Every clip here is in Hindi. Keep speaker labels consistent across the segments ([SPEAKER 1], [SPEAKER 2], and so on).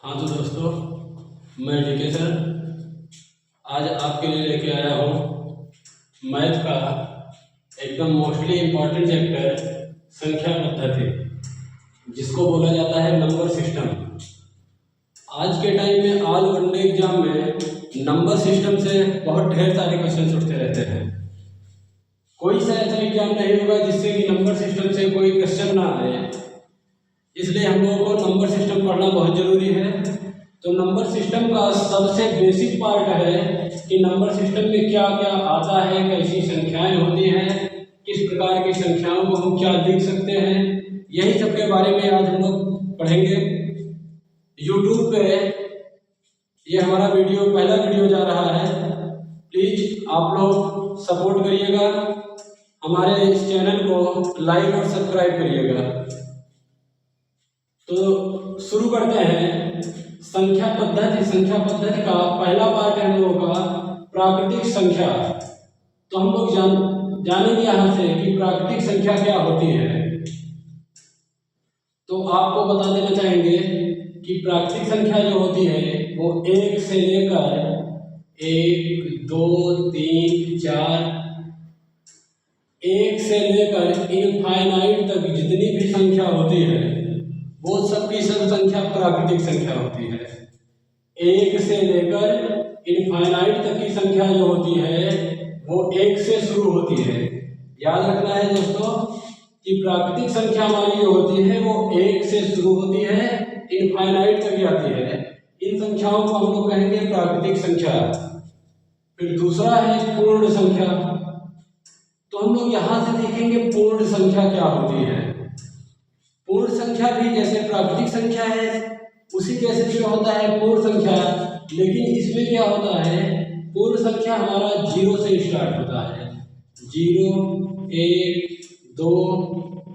[SPEAKER 1] हाँ तो दोस्तों, मैं डीके सर आज आपके लिए लेके आया हूँ मैथ का एकदम मोस्टली इम्पॉर्टेंट चैप्टर संख्या पद्धति, जिसको बोला जाता है नंबर सिस्टम। आज के टाइम में ऑल वन डे एग्जाम में नंबर सिस्टम से बहुत ढेर सारे क्वेश्चन उठते रहते हैं। कोई सा ऐसा एग्जाम नहीं होगा जिससे कि नंबर सिस्टम से कोई क्वेश्चन ना आए, इसलिए हम लोगों को नंबर सिस्टम पढ़ना बहुत ज़रूरी है। तो नंबर सिस्टम का सबसे बेसिक पार्ट है कि नंबर सिस्टम में क्या क्या आता है, कैसी संख्याएं होती हैं, किस प्रकार की संख्याओं को हम क्या लिख सकते हैं, यही सब के बारे में आज हम लोग पढ़ेंगे। यूट्यूब पे ये हमारा पहला वीडियो जा रहा है, प्लीज़ आप लोग सपोर्ट करिएगा, हमारे इस चैनल को लाइक और सब्सक्राइब करिएगा। तो शुरू करते हैं संख्या पद्धति। संख्या पद्धति का पहला पार्ट है हम लोगों का प्राकृतिक संख्या। तो हम लोग जानेंगे यहाँ से कि प्राकृतिक संख्या क्या होती है। तो आपको बता देना चाहेंगे कि प्राकृतिक संख्या जो होती है वो 1 से लेकर 1, 2, 3, 4, 1 से लेकर इनफाइनाइट तक जितनी भी संख्या होती है वो सब की सब संख्या प्राकृतिक संख्या होती है। 1 से लेकर इनफाइनाइट तक की संख्या जो होती है वो 1 से शुरू होती है। याद रखना है दोस्तों कि प्राकृतिक संख्या हमारी जो होती है वो 1 से शुरू होती है, इनफाइनाइट तक जाती है। इन संख्याओं को हम लोग कहेंगे प्राकृतिक संख्या। फिर दूसरा है पूर्ण संख्या। तो हम लोग यहाँ से देखेंगे पूर्ण संख्या क्या होती है। पूर्ण संख्या भी जैसे प्राकृतिक संख्या है उसी जैसे से होता है पूर्ण संख्या, लेकिन इसमें क्या होता है, पूर्ण संख्या हमारा 0 से स्टार्ट होता है। 0, 1, 2,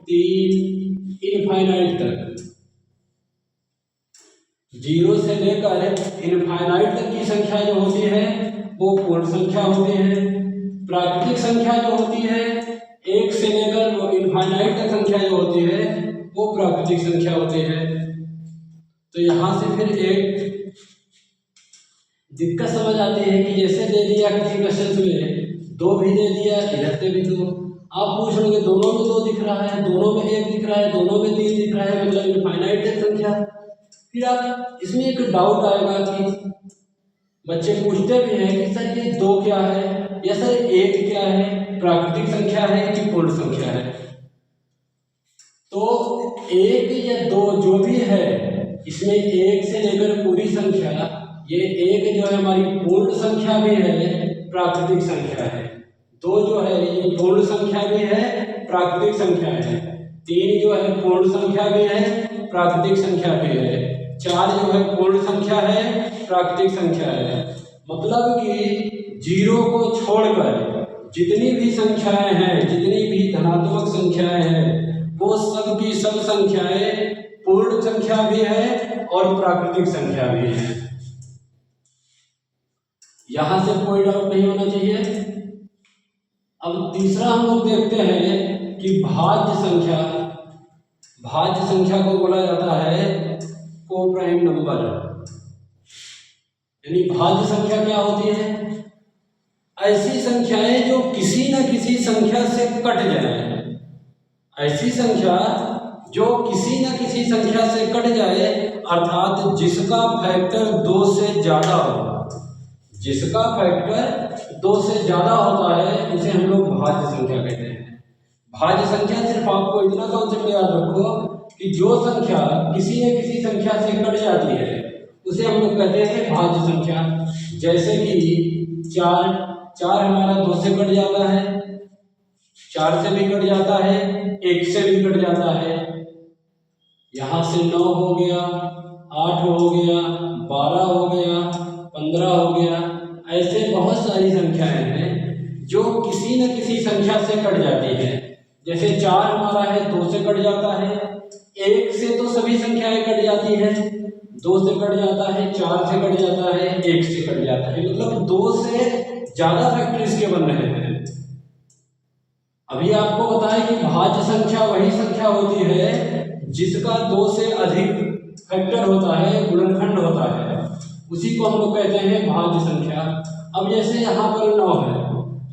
[SPEAKER 1] 3 इनफाइनाइट तक। 0 से लेकर इनफाइनाइट तक की संख्या जो होती है वो पूर्ण संख्या होती है। प्राकृतिक संख्या जो होती है 1 से लेकर वो इनफाइनाइट तक संख्या जो होती है वो प्राकृतिक संख्या होती है। तो यहाँ से फिर एक दिक्कत समझ आती है कि जैसे दे दिया किसी क्वेश्चन में 2 भी दे दिया, इधर से भी 2। आप पूछ लोगे दोनों में 2 दिख रहा है, दोनों में 1 दिख रहा है, दोनों में 3 दिख रहा है, मतलब इनफाइनाइट तक संख्या। फिर आप इसमें एक डाउट आएगा कि बच्चे पूछते भी हैं कि सर ये 2 क्या है या सर 1 क्या है, प्राकृतिक संख्या है कि पूर्ण संख्या है। तो 1 या 2 जो भी है इसमें 1 से लेकर पूरी संख्या, ये 1 जो है हमारी पूर्ण संख्या भी है, प्राकृतिक संख्या है। 2 जो है ये पूर्ण संख्या भी है, प्राकृतिक संख्या है। 3 जो है पूर्ण संख्या भी है, प्राकृतिक संख्या भी है। 4 जो है पूर्ण संख्या है, प्राकृतिक संख्या है। मतलब कि 0 को छोड़कर जितनी भी संख्याएं हैं, जितनी भी धनात्मक संख्याएं हैं, वो सब की सब संख्याएं पूर्ण संख्या भी है और प्राकृतिक संख्या भी है। यहां से कोई डाउट नहीं होना चाहिए। अब तीसरा हम लोग देखते हैं कि भाज्य संख्या। भाज्य संख्या को बोला जाता है कोप्राइम नंबर। यानी भाज्य संख्या क्या होती है, ऐसी संख्याएं जो किसी न किसी संख्या से कट जाए। ऐसी संख्या जो किसी न किसी संख्या से कट जाए, अर्थात जिसका फैक्टर 2 से ज्यादा हो। जिसका फैक्टर 2 से ज्यादा होता है उसे हम लोग भाज्य संख्या कहते हैं। भाज्य संख्या सिर्फ आपको इतना कॉन्सेप्ट याद रखो कि जो संख्या किसी न किसी संख्या से कट जाती है उसे हम लोग कहते हैं भाज्य संख्या। जैसे कि 4 हमारा 2 से कट जाता है, 4 से भी कट जाता है, 1 से भी कट जाता है। यहाँ से 9 हो गया, 8 हो गया, 12 हो गया, 15 हो गया। ऐसे बहुत सारी संख्याएं हैं जो किसी न किसी संख्या से कट जाती है। जैसे 4 हमारा है, 2 से कट जाता है। 1 से तो सभी संख्याएं कट जाती है, 2 से कट जाता है, 4 से कट जाता है, 1 से कट जाता है। मतलब 2 से ज्यादा फैक्टर इसके बन रहे हैं। अभी आपको बताया कि भाज्य संख्या वही संख्या होती है जिसका 2 से अधिक फैक्टर होता है, गुणनखंड उसी को हम लोग कहते हैं भाज्य संख्या। अब जैसे यहाँ पर 9 है,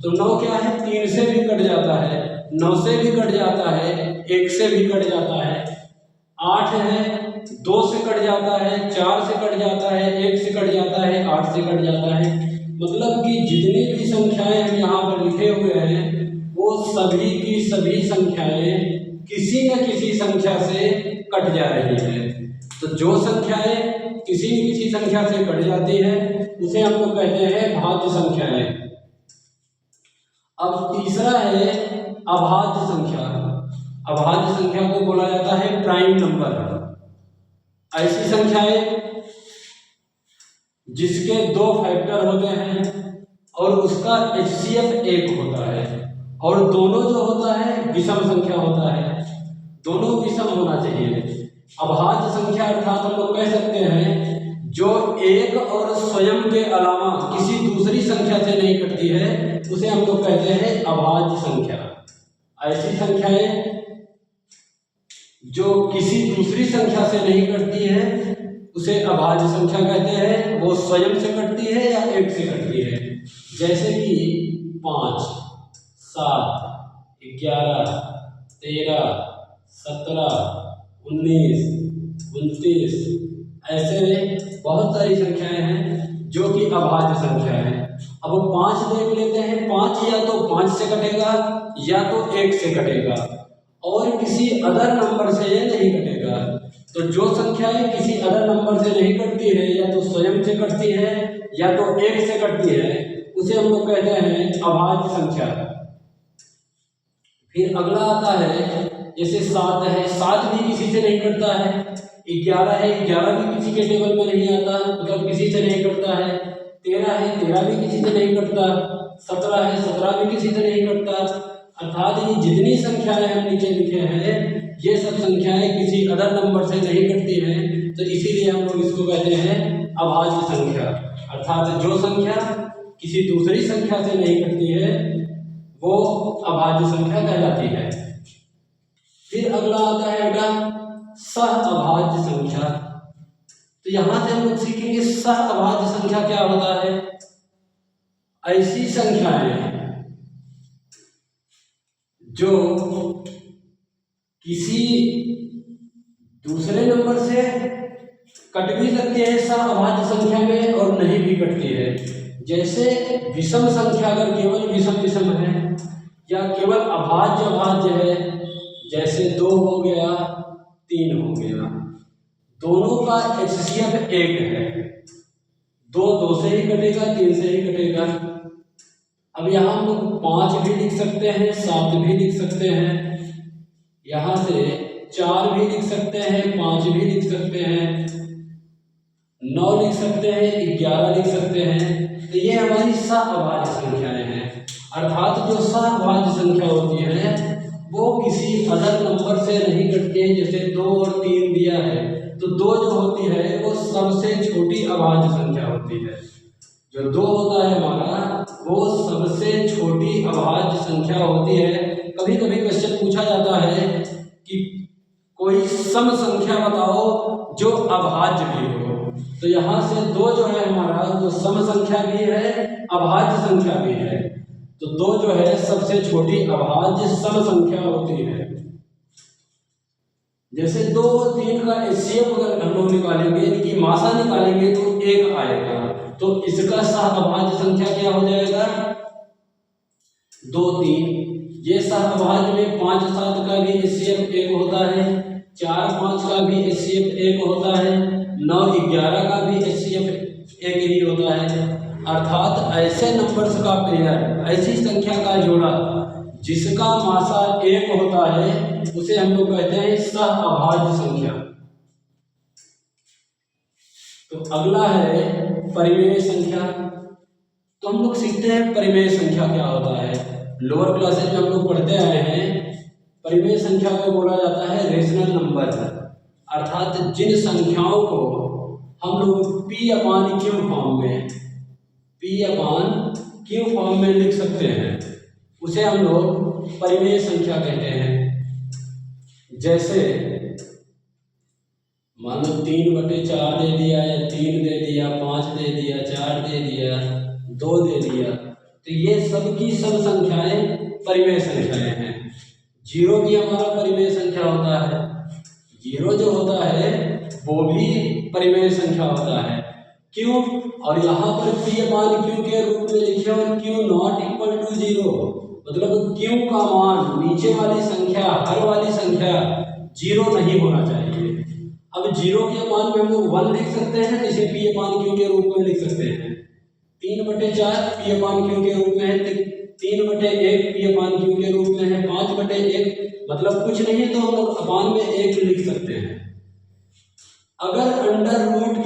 [SPEAKER 1] तो 9 क्या है, 3 से भी कट जाता है, 9 से भी कट जाता है, 1 से भी कट जाता है। 8 है, 2 से कट जाता है, 4 से कट जाता है, 1 से कट जाता है, 8 से कट जाता है। मतलब कि जितनी भी संख्याएं हम यहाँ पर लिखे हुए हैं वो सभी की सभी संख्याएं किसी न किसी संख्या से कट जा रही है। तो जो संख्याएं किसी न किसी संख्या से कट जाती है उसे हम लोग कहते हैं भाज्य संख्याएं। अब तीसरा है अभाज्य संख्या। अभाज्य संख्या को बोला जाता है प्राइम नंबर। ऐसी संख्याएं जिसके 2 फैक्टर होते हैं और उसका HCF 1 होता है, और दोनों जो होता है विषम संख्या होता है, दोनों विषम होना चाहिए। अभाज्य संख्या अर्थात हम लोग कह सकते हैं जो एक और स्वयं के अलावा किसी दूसरी संख्या से नहीं कटती है उसे हम लोग कहते हैं अभाज्य संख्या। ऐसी संख्याएं जो किसी दूसरी संख्या से नहीं कटती है उसे अभाज्य संख्या कहते हैं। वो स्वयं से कटती है या 1 से कटती है, जैसे कि 5, 7, 11, 13, 17, 19, 29, ऐसे बहुत सारी संख्याएं हैं जो कि अभाज्य संख्या है। अब 5 देख लेते हैं। 5 या तो 5 से कटेगा या तो 1 से कटेगा, और किसी अदर नंबर से ये नहीं कटेगा। तो जो संख्याएं किसी अदर नंबर से नहीं कटती है, या तो स्वयं से कटती है या तो 1 से कटती है, उसे हम लोग कहते हैं अभाज्य संख्या। फिर अगला आता है जैसे 7 है, 7 भी किसी से नहीं कटता है। 11 है, 11 भी किसी के टेबल में नहीं आता, मतलब किसी से नहीं कटता है। 13 है, 13 भी किसी से नहीं कटता। 17 है, 17 भी किसी से नहीं कटता। अर्थात ये जितनी संख्याएं हम नीचे लिखे हैं ये सब संख्याएं किसी अदर नंबर से नहीं कटती हैं, तो इसीलिए हम लोग इसको कहते हैं अभाज्य संख्या। अर्थात जो संख्या किसी दूसरी संख्या से नहीं कटती है वो अभाज्य संख्या कहलाती है। फिर अगला आता है बेटा सह अभाज्य संख्या। तो यहां से हम लोग सीखेंगे सह अभाज्य संख्या क्या होता है। ऐसी संख्याएं जो किसी दूसरे नंबर से कट भी सकती है सह अभाज्य संख्या में और नहीं भी कटती है। जैसे विषम संख्या अगर केवल विषम विषम है या केवल अभाज्य अभाज्य है, जैसे 2 हो गया, 3 हो गया, दोनों का HCF 1 है। 2 से ही कटेगा, 3 से ही कटेगा। अब यहाँ हम लोग 5 भी लिख सकते हैं, 7 भी लिख सकते हैं, यहाँ से 4 भी लिख सकते हैं, 5 भी लिख सकते हैं, 9 लिख सकते हैं, 11 लिख सकते हैं। तो ये हमारी सह अभाज्य संख्याएं हैं। अर्थात जो सह अभाज्य संख्या होती है वो किसी अदर नंबर से नहीं कटती है। जैसे 2 और 3 दिया है तो 2 जो होती है वो सबसे छोटी अभाज्य संख्या होती है। जो 2 होता है हमारा वो सबसे छोटी अभाज्य संख्या होती है। कभी कभी क्वेश्चन पूछा जाता है कि कोई सम संख्या बताओ जो अभाज्य भी हो, तो यहाँ से 2 जो है हमारा वो सम संख्या भी है, अभाज्य संख्या भी है। तो 2 जो है सबसे छोटी अभाज्य सम संख्या होती है। जैसे 2 और 3 का HCF अगर हम लोग निकालेंगे, इनकी मासा निकालेंगे तो 1 आएगा, तो इसका सह अभाज्य संख्या क्या हो जाएगा 2, 3। ये सह अभाज्य में 5, 7 का भी HCF 1 होता है, 4, 5 का भी HCF 1 होता है, 9, 11 का भी HCF 1 ही होता है। अर्थात ऐसे नंबर्स का पेयर, ऐसी संख्या का जोड़ा जिसका मासा 1 होता है उसे हम लोग कहते हैं सह अभाज्य संख्या। तो अगला है परिमेय संख्या। तो हम लोग सीखते हैं परिमेय संख्या क्या होता है। लोअर क्लासेज में हम लोग पढ़ते आए हैं परिमेय संख्या को बोला जाता है रेशनल नंबर। अर्थात जिन संख्याओं को हम लोग P/Q फॉर्म में लिख सकते हैं उसे हम लोग परिमेय संख्या कहते हैं। जैसे मान लो 3/4 दे दिया या 3 दे दिया, 5 दे दिया, 4 दे दिया, 2 दे दिया, तो ये सब की सब संख्याएं परिमेय संख्याएं हैं। 0 भी हमारा परिमेय संख्या होता है, 0 जो होता है वो भी परिमेय संख्या होता है। क्यों? और यहाँ पर p मान q के रूप में लिखे और q नॉट इक्वल टू 0, मतलब q का मान नीचे वाली संख्या, हर वाली संख्या 0 नहीं होना चाहिए। अब 0 के मान में हम लोग 1 लिख सकते हैं, जिसे p मान q के रूप में लिख सकते हैं। 3/4 p मान q के रूप में है, 3/1 p मान q के रूप में है, 5/1 मतलब कुछ नहीं तो हम लोग अपान में 1 लिख सकते हैं। अगर अंडर रूट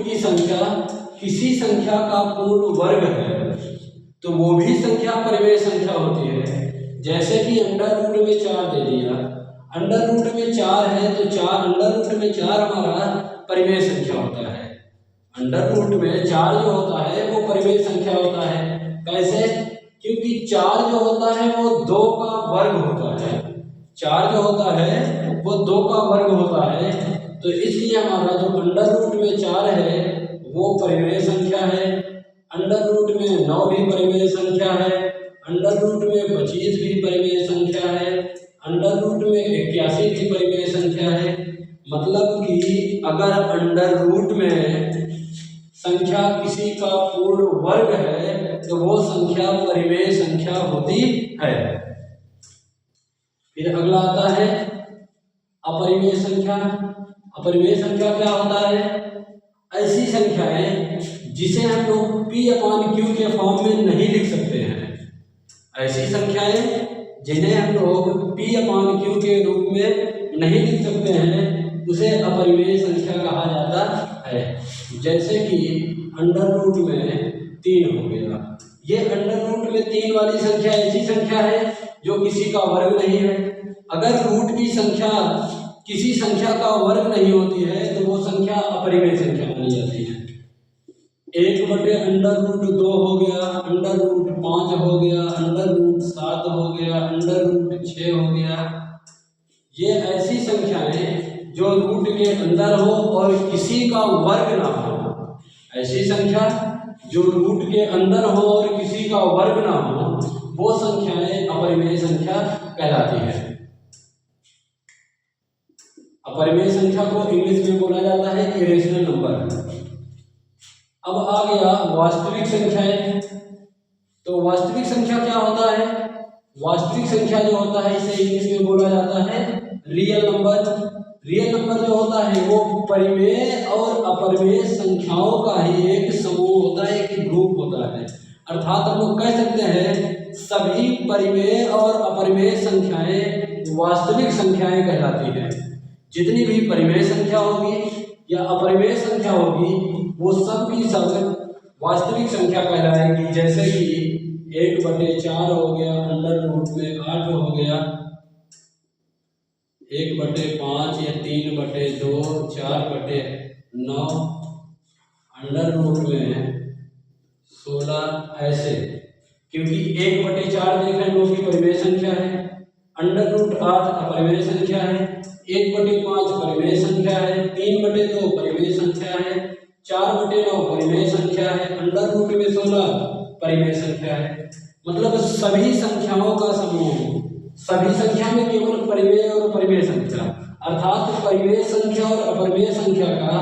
[SPEAKER 1] की संख्या किसी संख्या का पूर्ण वर्ग है तो वो भी संख्या परिमेय संख्या होती है। जैसे कि अंडर रूट में 4 दे दिया, अंडर रूट में 4 है तो 4 अंडर रूट में 4 हमारा परिमेय संख्या होता है। अंडर रूट में 4 जो होता है वो परिमेय संख्या होता है। कैसे? क्योंकि 4 जो होता है वो 2 का वर्ग होता है। 4 जो होता है वो 2 का वर्ग होता है, तो इसलिए हमारा जो अंडर रूट में 4 है वो परिमेय संख्या है। अंडर रूट में 9 भी परिमेय संख्या है, अंडर रूट में 25 भी परिमेय संख्या है, अंडर रूट में 81 भी परिमेय संख्या है। मतलब कि अगर अंडर रूट में संख्या किसी का पूर्ण वर्ग है तो वो संख्या परिमेय संख्या होती है। फिर अगला आता है अपरिमेय संख्या। अपरिमेय संख्या क्या होता है? ऐसी संख्याएं जिसे हम लोग p/q के फॉर्म में नहीं लिख सकते हैं। ऐसी संख्याएं जिन्हें हम लोग p/q के रूप में नहीं लिख सकते हैं उसे अपरिमेय संख्या कहा जाता है। जैसे कि अंडर रूट में 3 हो गया, ये अंडर रूट में 3 वाली संख्या ऐसी संख्या है जो किसी का वर्ग नहीं है। अगर रूट की संख्या किसी संख्या का वर्ग नहीं होती है तो वो संख्या अपरिमेय संख्या मानी जाती है। 1/√2 हो गया, अंडर रूट 5 हो गया, अंडर रूट 7 हो गया, अंडर रूट 6 हो गया। ये ऐसी संख्याएं जो रूट के अंदर हो और किसी का वर्ग ना हो। ऐसी संख्या जो रूट के अंदर हो और किसी का वर्ग ना हो वो संख्याएं अपरिमेय संख्या कहलाती है। अपरिमेय संख्या को इंग्लिश में बोला जाता है इरेशनल नंबर। अब आ गया वास्तविक संख्याएं। तो वास्तविक संख्या क्या होता है? वास्तविक संख्या जो होता है इसे इंग्लिश में बोला जाता है रियल नंबर। रियल नंबर जो होता है वो परिमेय और अपरिमेय संख्याओं का ही एक समूह होता है, एक ग्रुप होता है। अर्थात हम लोग कह सकते हैं सभी परिमेय और अपरिमेय संख्याएं वास्तविक संख्याएं कहलाती हैं। जितनी भी परिमेय संख्या होगी या अपरिमेय संख्या होगी वो सब की सब वास्तविक संख्या कहलाएगी। जैसे कि 1/4 हो गया, अंडर रूट में 8 हो गया, 1/5 या 3/2, 4/9, अंडर रूट में 16 ऐसे। क्योंकि 1/4 देख रहे हैं जो कि परिमेय संख्या है, अंडर रूट 8 अपरिमेय संख्या है, 1/5 परिमेय संख्या है, 3/2 परिमेय संख्या है, 4/9 परिमेय संख्या है, अंडर रूट में 16 परिमेय संख्या है। मतलब सभी संख्याओं का समूह, सभी संख्या में केवल परिमेय और अपरिमेय संख्या, अर्थात परिमेय संख्या और अपरिमेय संख्या का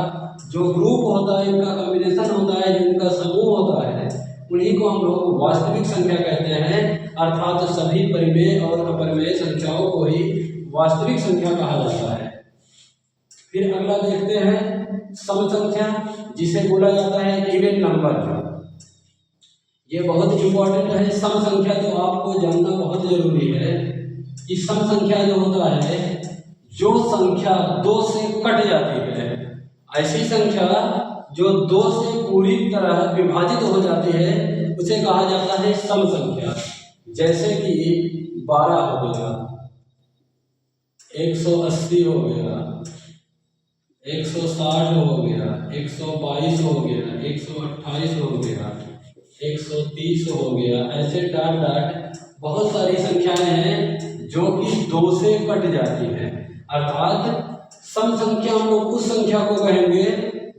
[SPEAKER 1] जो ग्रुप होता है, इनका कॉम्बिनेशन होता है, जिनका समूह होता है, उन्हीं को हम लोग वास्तविक संख्या कहते हैं। अर्थात सभी परिमेय और अपरिमेय संख्याओं को ही वास्तविक संख्या कहा जाता है। फिर अगला देखते हैं सम संख्या, जिसे बोला जाता है इवन नंबर। ये बहुत इंपॉर्टेंट है। सम संख्या तो आपको जानना बहुत जरूरी है कि सम संख्या जो होता है, जो संख्या 2 से कट जाती है, ऐसी संख्या जो 2 से पूरी तरह विभाजित हो जाती है उसे कहा जाता है सम संख्या। जैसे कि 12 हो गया, 180 हो गया, 160 हो गया, 122 हो गया, 128 हो गया, 130 हो गया। ऐसे डाट बहुत सारी संख्याएं हैं जो कि 2 से कट जाती हैं। अर्थात सम संख्या हम लोग उस संख्या को कहेंगे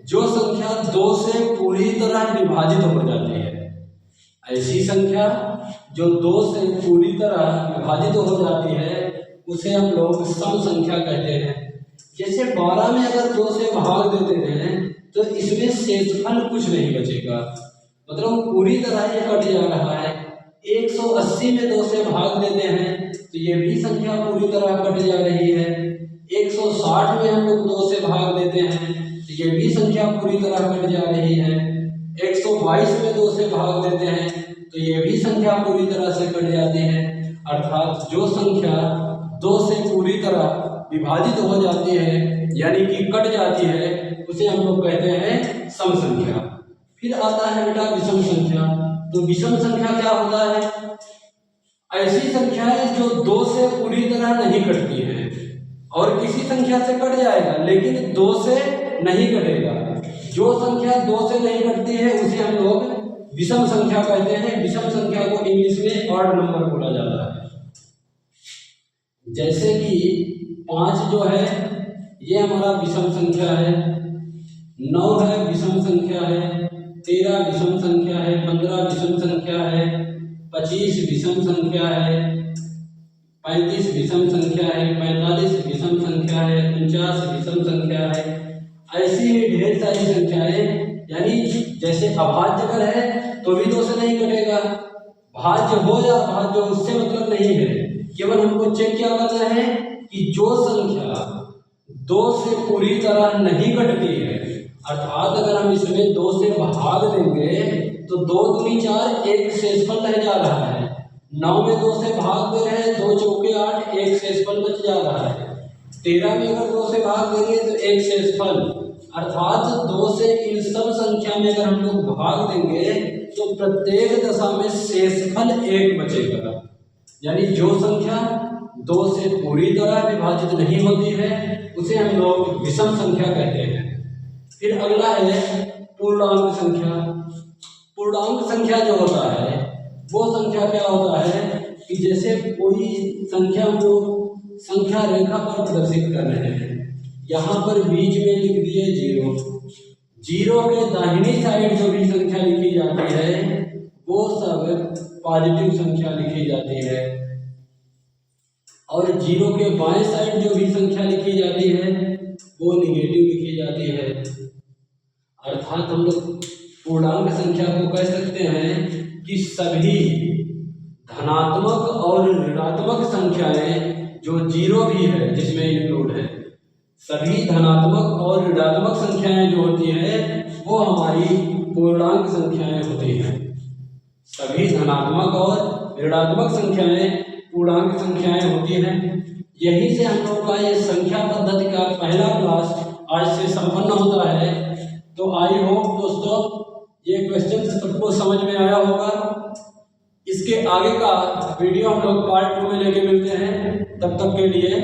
[SPEAKER 1] जो संख्या 2 से पूरी तरह विभाजित हो जाती है। ऐसी संख्या जो 2 से पूरी तरह विभाजित हो जाती है उसे हम लोग सम संख्या कहते हैं। जैसे 12 में अगर 2 से भाग देते हैं तो इसमें शेषफल कुछ नहीं बचेगा, मतलब पूरी तरह ये कट जा रहा है। 180 में 2 से भाग देते हैं तो ये भी संख्या पूरी तरह कट जा रही है। 160 में हम लोग 2 से भाग देते हैं तो ये भी संख्या पूरी तरह कट जा रही है। 122 में 2 से भाग देते हैं तो ये भी संख्या पूरी तरह से कट जाती है। अर्थात जो संख्या 2 से पूरी तरह विभाजित हो जाती है यानी कि कट जाती है उसे हम लोग कहते हैं सम संख्या। फिर आता है बेटा विषम संख्या। तो विषम संख्या क्या होता है? ऐसी संख्याएं जो 2 से पूरी तरह नहीं कटती है और किसी संख्या से कट जाएगा लेकिन 2 से नहीं कटेगा। जो संख्या 2 से नहीं कटती है उसे हम लोग विषम संख्या कहते हैं। विषम संख्या को इंग्लिश में ऑड नंबर बोला जाता है। जैसे कि 5 जो है ये हमारा विषम संख्या है, 9 है विषम संख्या है, 13 विषम संख्या है, 15 विषम संख्या है, 25 विषम संख्या है, 35 विषम संख्या है, 45 विषम संख्या है, 49 विषम संख्या है। ऐसी ही ढेर सारी संख्याएं, यानी जैसे अभाज्य अगर है तो भी 2 से नहीं कटेगा, भाज्य हो या अभाज्य उससे मतलब नहीं है। केवल हमको चेक क्या करना है कि जो संख्या 2 से पूरी तरह नहीं कटती है, अर्थात अगर हम इसमें 2 से भाग देंगे तो 2 दूनी 4, एक शेषफल रह जा रहा है। 9 में 2 से भाग दे रहे हैं, 2 चौके 8, एक शेषफल बच जा रहा है। 13 में अगर 2 से भाग देंगे तो एक शेषफल, अर्थात 2 से इन सब संख्या में अगर हम लोग भाग देंगे तो प्रत्येक दशा में शेषफल 1 बचेगा। यानी जो संख्या 2 से पूरी तरह विभाजित नहीं होती है उसे हम लोग विषम संख्या कहते हैं। फिर अगला है पूर्णांक संख्या। पूर्णांक संख्या जो होता है वो संख्या क्या होता है कि जैसे कोई संख्या हम लोग संख्या रेखा पर प्रदर्शित कर रहे हैं, यहाँ पर बीच में लिख दिए 0। 0 के दाहिनी साइड जो भी संख्या लिखी जाती है वो सब पॉजिटिव संख्या लिखी जाती है और 0 के बाएं साइड जो भी संख्या लिखी जाती है वो निगेटिव लिखी जाती है। अर्थात हम लोग पूर्णांक संख्या को कह सकते हैं कि सभी धनात्मक और ऋणात्मक संख्याएं जो 0 भी है जिसमें इंक्लूड है, सभी धनात्मक और ऋणात्मक संख्याएं जो होती है वो हमारी पूर्णांक संख्याएं होती हैं। सभी धनात्मक और ऋणात्मक संख्याएं पूर्णांक संख्याएं होती हैं। यहीं से हम लोग का ये संख्या पद्धति का पहला क्लास आज से संपन्न होता है। तो आई होप दोस्तों ये क्वेश्चन सबको समझ में आया होगा। इसके आगे का वीडियो हम लोग पार्ट 2 में लेके मिलते हैं। तब तक के लिए